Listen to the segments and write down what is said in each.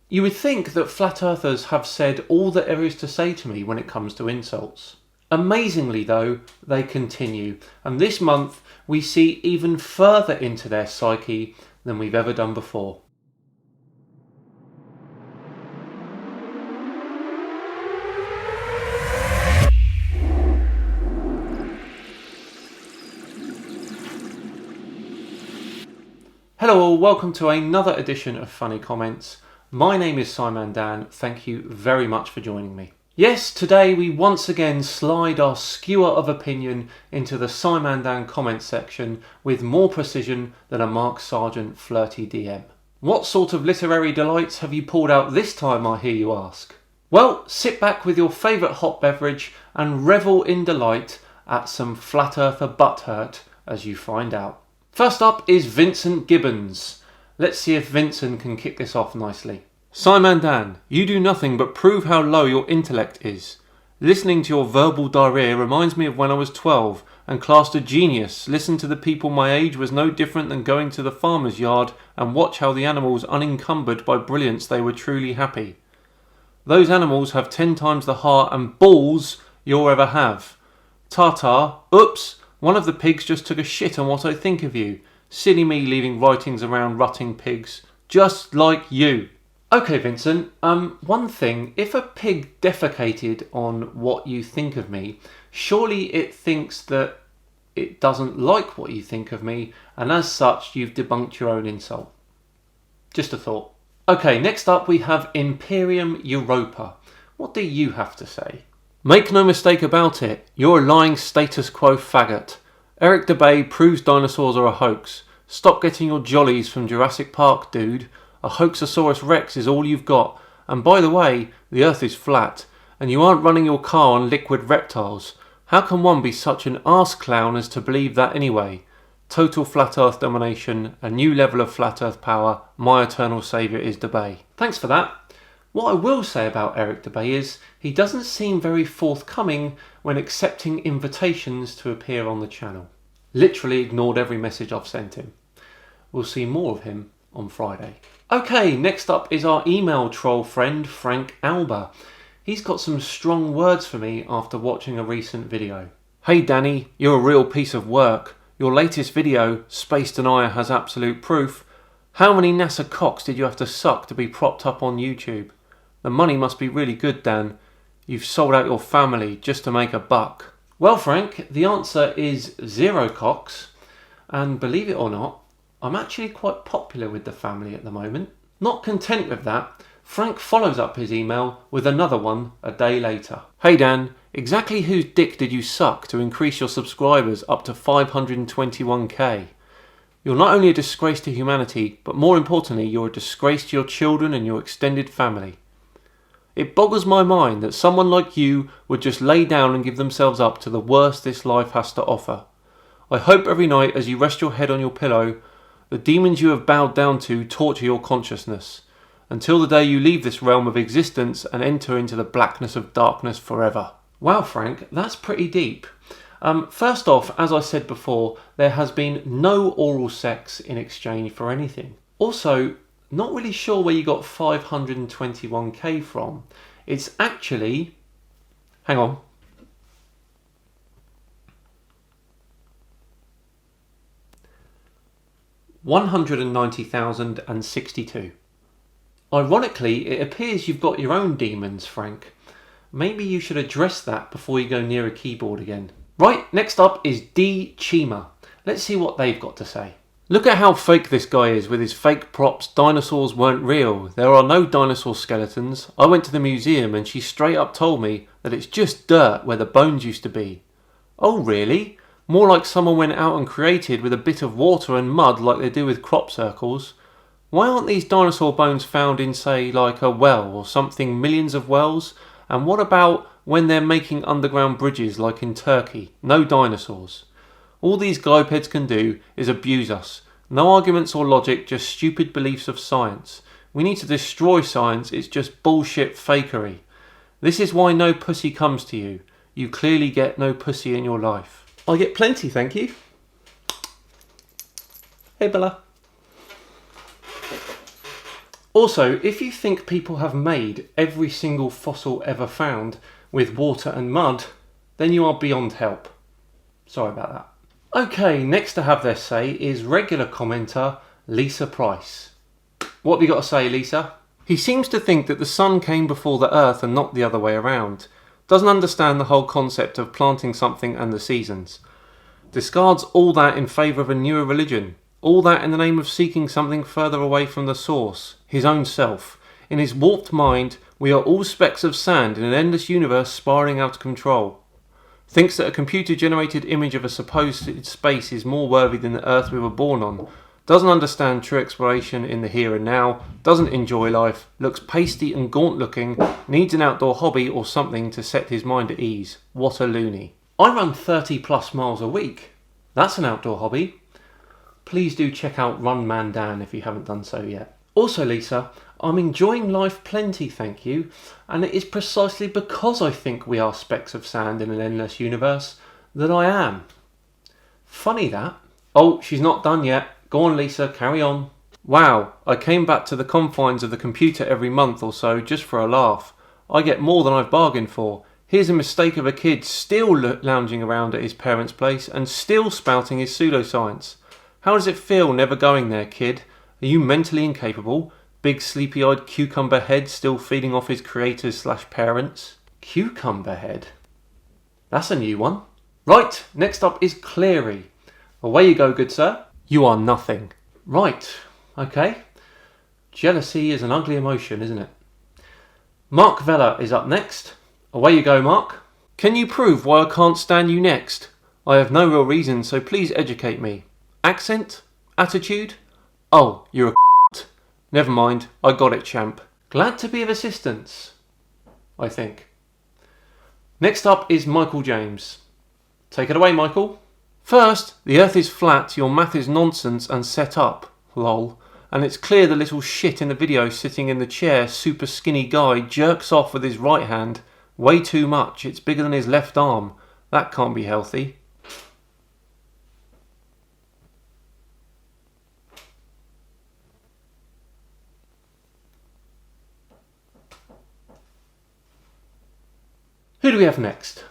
You would think that flat earthers have said all that there is to say to me when it comes to insults. Amazingly though, they continue, and this month we see even further into their psyche than we've ever done before. Hello all, welcome to another edition of Funny Comments. My name is Simon Dan, thank you very much for joining me. Yes, today we once again slide our skewer of opinion into the Simon Dan comments section with more precision than a Mark Sargent flirty DM. What sort of literary delights have you pulled out this time, I hear you ask? Well, sit back with your favourite hot beverage and revel in delight at some flat earther butthurt as you find out. First up is Vincent Gibbons. Let's see if Vincent can kick this off nicely. Simon Dan, you do nothing but prove how low your intellect is. Listening to your verbal diarrhea reminds me of when I was 12 and classed a genius. Listen to the people my age was no different than going to the farmer's yard and watch how the animals unencumbered by brilliance they were truly happy. Those animals have 10 times the heart and balls you'll ever have. Ta-ta, oops. One of the pigs just took a shit on what I think of you. Silly me leaving writings around rutting pigs. Just like you. Okay, Vincent, one thing. If a pig defecated on what you think of me, surely it thinks that it doesn't like what you think of me, and as such, you've debunked your own insult. Just a thought. Okay, next up we have Imperium Europa. What do you have to say? Make no mistake about it, you're a lying status quo faggot. Eric Debay proves dinosaurs are a hoax. Stop getting your jollies from Jurassic Park, dude. A Hoaxosaurus Rex is all you've got. And by the way, the Earth is flat, and you aren't running your car on liquid reptiles. How can one be such an arse clown as to believe that anyway? Total flat Earth domination, a new level of flat Earth power, my eternal saviour is Debay. Thanks for that. What I will say about Eric Debay is he doesn't seem very forthcoming when accepting invitations to appear on the channel. Literally ignored every message I've sent him. We'll see more of him on Friday. Okay, next up is our email troll friend Frank Alba. He's got some strong words for me after watching a recent video. Hey Danny, you're a real piece of work. Your latest video, Space Denier Has Absolute Proof. How many NASA cocks did you have to suck to be propped up on YouTube? The money must be really good, Dan. You've sold out your family just to make a buck. Well, Frank, the answer is 0 cocks. And believe it or not, I'm actually quite popular with the family at the moment. Not content with that, Frank follows up his email with another one a day later. Hey Dan, exactly whose dick did you suck to increase your subscribers up to 521k? You're not only a disgrace to humanity, but more importantly, you're a disgrace to your children and your extended family. It boggles my mind that someone like you would just lay down and give themselves up to the worst this life has to offer. I hope every night as you rest your head on your pillow, the demons you have bowed down to torture your consciousness, until the day you leave this realm of existence and enter into the blackness of darkness forever. Wow, Frank, that's pretty deep. First off, as I said before, there has been no oral sex in exchange for anything. Also, not really sure where you got 521k from. It's actually... Hang on. $190,062. Ironically, it appears you've got your own demons, Frank. Maybe you should address that before you go near a keyboard again. Right, next up is D. Chima. Let's see what they've got to say. Look at how fake this guy is with his fake props. Dinosaurs weren't real. There are no dinosaur skeletons. I went to the museum and she straight up told me that it's just dirt where the bones used to be. Oh really? More like someone went out and created with a bit of water and mud like they do with crop circles. Why aren't these dinosaur bones found in, say, like a well or something, millions of wells? And what about when they're making underground bridges like in Turkey? No dinosaurs. All these globheads can do is abuse us. No arguments or logic, just stupid beliefs of science. We need to destroy science, it's just bullshit fakery. This is why no pussy comes to you. You clearly get no pussy in your life. I get plenty, thank you. Hey Bella. Also, if you think people have made every single fossil ever found with water and mud, then you are beyond help. Sorry about that. Okay, next to have their say is regular commenter Lisa Price. What have you got to say, Lisa? He seems to think that the sun came before the earth and not the other way around. Doesn't understand the whole concept of planting something and the seasons. Discards all that in favour of a newer religion. All that in the name of seeking something further away from the source, his own self. In his warped mind, we are all specks of sand in an endless universe spiralling out of control. Thinks that a computer-generated image of a supposed space is more worthy than the earth we were born on. Doesn't understand true exploration in the here and now. Doesn't enjoy life. Looks pasty and gaunt looking. Needs an outdoor hobby or something to set his mind at ease. What a loony. I run 30 plus miles a week. That's an outdoor hobby. Please do check out Run Man Dan if you haven't done so yet. Also, Lisa, I'm enjoying life plenty, thank you, and it is precisely because I think we are specks of sand in an endless universe that I am. Funny that. Oh, she's not done yet. Go on, Lisa, carry on. Wow, I came back to the confines of the computer every month or so just for a laugh. I get more than I've bargained for. Here's a mistake of a kid still lounging around at his parents' place and still spouting his pseudoscience. How does it feel never going there, kid? Are you mentally incapable? Big sleepy-eyed cucumber head still feeding off his creators/parents? Cucumber head? That's a new one. Right, next up is Cleary. Away you go, good sir. You are nothing. Right, okay. Jealousy is an ugly emotion, isn't it? Mark Vella is up next. Away you go, Mark. Can you prove why I can't stand you next? I have no real reason, so please educate me. Accent? Attitude? Oh, you're a Never mind, I got it, champ. Glad to be of assistance, I think. Next up is Michael James. Take it away, Michael. First, the earth is flat, your math is nonsense and set up, lol. And it's clear the little shit in the video sitting in the chair, super skinny guy, jerks off with his right hand. Way too much, it's bigger than his left arm. That can't be healthy. Who do we have next?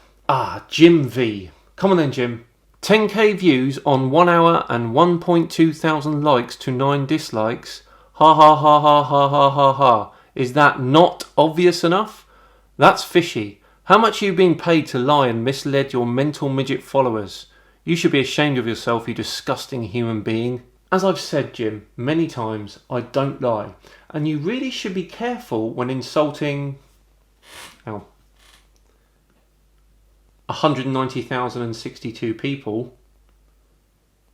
Jim V. Come on then, Jim. 10k views on 1 hour and 1.2 thousand likes to 9 dislikes. Ha ha ha ha ha ha ha ha. Is that not obvious enough? That's fishy. How much are you being paid to lie and mislead your mental midget followers? You should be ashamed of yourself, you disgusting human being. As I've said, Jim, many times, I don't lie. And you really should be careful when insulting 190,062 people.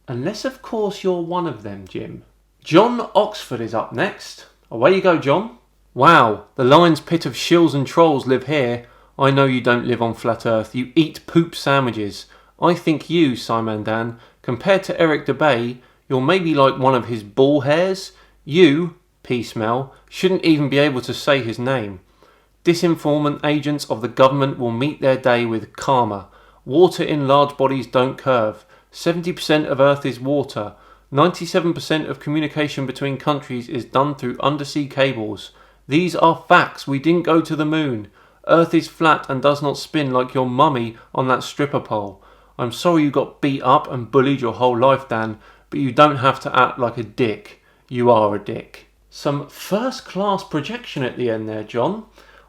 Unless, of course, you're one of them, Jim. John Oxford is up next. Away you go, John. Wow, the lion's pit of shills and trolls live here. I know you don't live on flat earth. You eat poop sandwiches. I think you, Simon Dan, compared to Eric DeBay, you're maybe like one of his ball hairs. You, P-Smell, shouldn't even be able to say his name. Disinformant agents of the government will meet their day with karma. Water in large bodies don't curve. 70% of Earth is water. 97% of communication between countries is done through undersea cables. These are facts. We didn't go to the moon. Earth is flat and does not spin like your mummy on that stripper pole. I'm sorry you got beat up and bullied your whole life, Dan, but you don't have to act like a dick. You are a dick. Some first-class projection at the end there, John.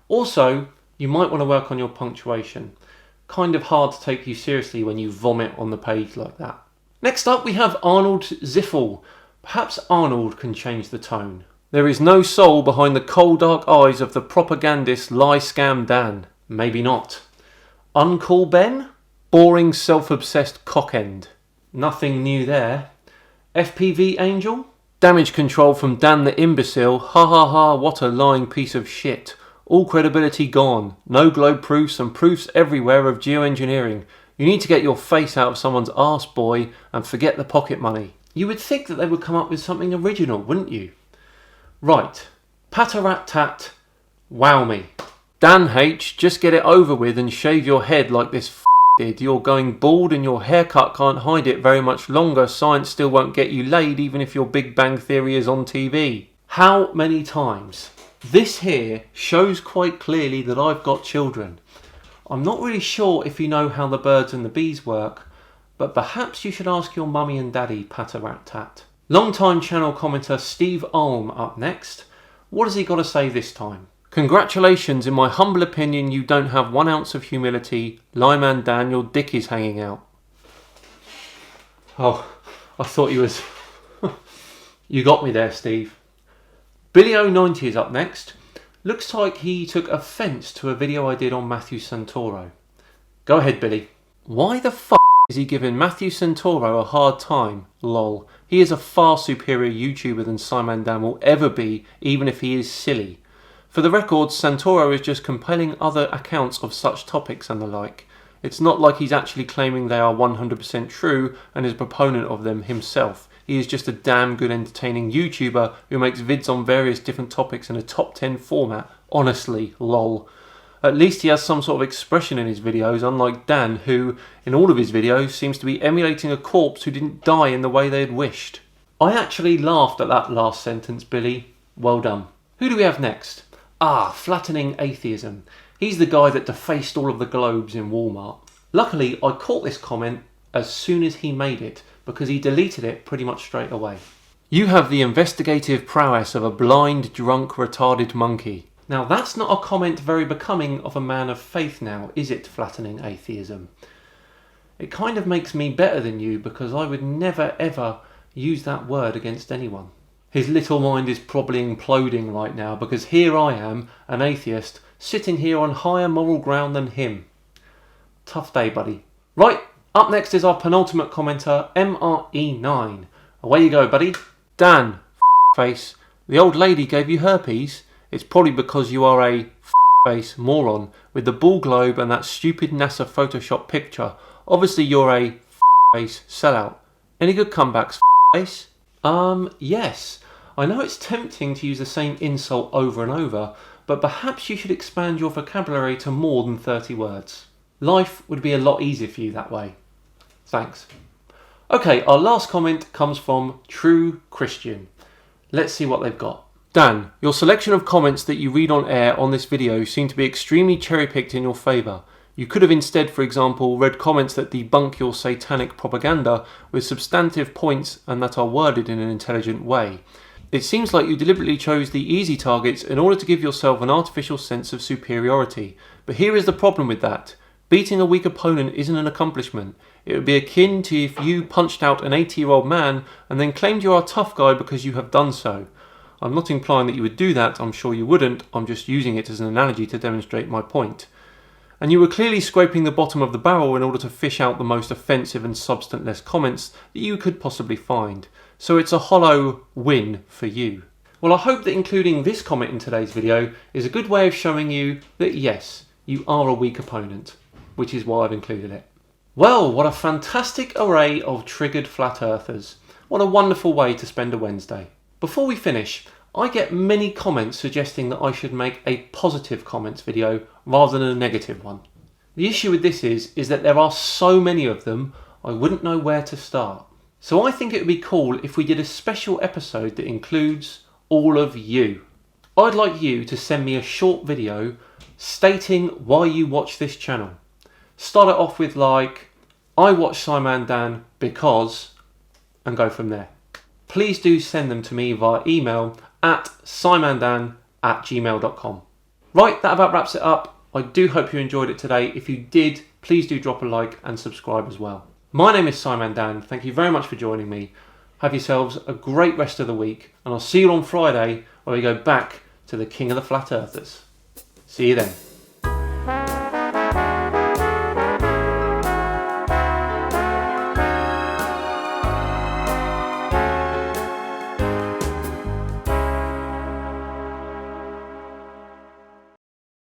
Also, you might want to work on your punctuation. Kind of hard to take you seriously when you vomit on the page like that. Next up we have Arnold Ziffel. Perhaps Arnold can change the tone. There is no soul behind the cold dark eyes of the propagandist lie scam Dan. Maybe not. Uncool Ben? Boring self-obsessed cockend. Nothing new there. FPV Angel? Damage control from Dan the imbecile. Ha ha ha, what a lying piece of shit. All credibility gone. No globe proofs and proofs everywhere of geoengineering. You need to get your face out of someone's arse, boy, and forget the pocket money. You would think that they would come up with something original, wouldn't you? Right. Patter-rat-tat. Wow me. Dan H, just get it over with and shave your head like this did. You're going bald and your haircut can't hide it very much longer. Science still won't get you laid even if your Big Bang Theory is on TV. How many times? This here shows quite clearly that I've got children. I'm not really sure if you know how the birds and the bees work, but perhaps you should ask your mummy and daddy, patter-rat-tat. Long-time channel commenter Steve Alm up next. What has he got to say this time? Congratulations, in my humble opinion, you don't have 1 ounce of humility. Lyman Dan, your dick is hanging out. Oh, I thought you was... You got me there, Steve. Billy090 is up next. Looks like he took offence to a video I did on Matthew Santoro. Go ahead, Billy. Why the f*** is he giving Matthew Santoro a hard time? Lol. He is a far superior YouTuber than Simon Dan will ever be, even if he is silly. For the record, Santoro is just compiling other accounts of such topics and the like. It's not like he's actually claiming they are 100% true and is a proponent of them himself. He is just a damn good entertaining YouTuber who makes vids on various different topics in a top 10 format. Honestly, lol. At least he has some sort of expression in his videos, unlike Dan, who, in all of his videos, seems to be emulating a corpse who didn't die in the way they had wished. I actually laughed at that last sentence, Billy. Well done. Who do we have next? Flattening Atheism. He's the guy that defaced all of the globes in Walmart. Luckily, I caught this comment as soon as he made it, because he deleted it pretty much straight away. You have the investigative prowess of a blind, drunk, retarded monkey. Now that's not a comment very becoming of a man of faith now, is it, flattening atheism? It kind of makes me better than you because I would never ever use that word against anyone. His little mind is probably imploding right now because here I am, an atheist, sitting here on higher moral ground than him. Tough day, buddy. Right, up next is our penultimate commenter, MRE9. Away you go, buddy. Dan, face, the old lady gave you herpes. It's probably because you are a face moron with the ball globe and that stupid NASA Photoshop picture. Obviously you're a face sellout. Any good comebacks, face? Yes. I know it's tempting to use the same insult over and over, but perhaps you should expand your vocabulary to more than 30 words. Life would be a lot easier for you that way. Thanks. Okay, our last comment comes from True Christian. Let's see what they've got. Dan, your selection of comments that you read on air on this video seem to be extremely cherry-picked in your favour. You could have instead, for example, read comments that debunk your satanic propaganda with substantive points and that are worded in an intelligent way. It seems like you deliberately chose the easy targets in order to give yourself an artificial sense of superiority. But here is the problem with that. Beating a weak opponent isn't an accomplishment. It would be akin to if you punched out an 80-year-old man and then claimed you are a tough guy because you have done so. I'm not implying that you would do that, I'm sure you wouldn't, I'm just using it as an analogy to demonstrate my point. And you were clearly scraping the bottom of the barrel in order to fish out the most offensive and substanceless comments that you could possibly find. So it's a hollow win for you. Well, I hope that including this comment in today's video is a good way of showing you that yes, you are a weak opponent, which is why I've included it. Well, what a fantastic array of triggered flat earthers. What a wonderful way to spend a Wednesday. Before we finish, I get many comments suggesting that I should make a positive comments video rather than a negative one. The issue with this is that there are so many of them, I wouldn't know where to start. So I think it would be cool if we did a special episode that includes all of you. I'd like you to send me a short video stating why you watch this channel. Start it off with like, I watch Simon Dan because, and go from there. Please do send them to me via email at simondan@gmail.com. Right, that about wraps it up. I do hope you enjoyed it today. If you did, please do drop a like and subscribe as well. My name is Simon Dan. Thank you very much for joining me. Have yourselves a great rest of the week, and I'll see you on Friday where we go back to the King of the Flat Earthers. See you then.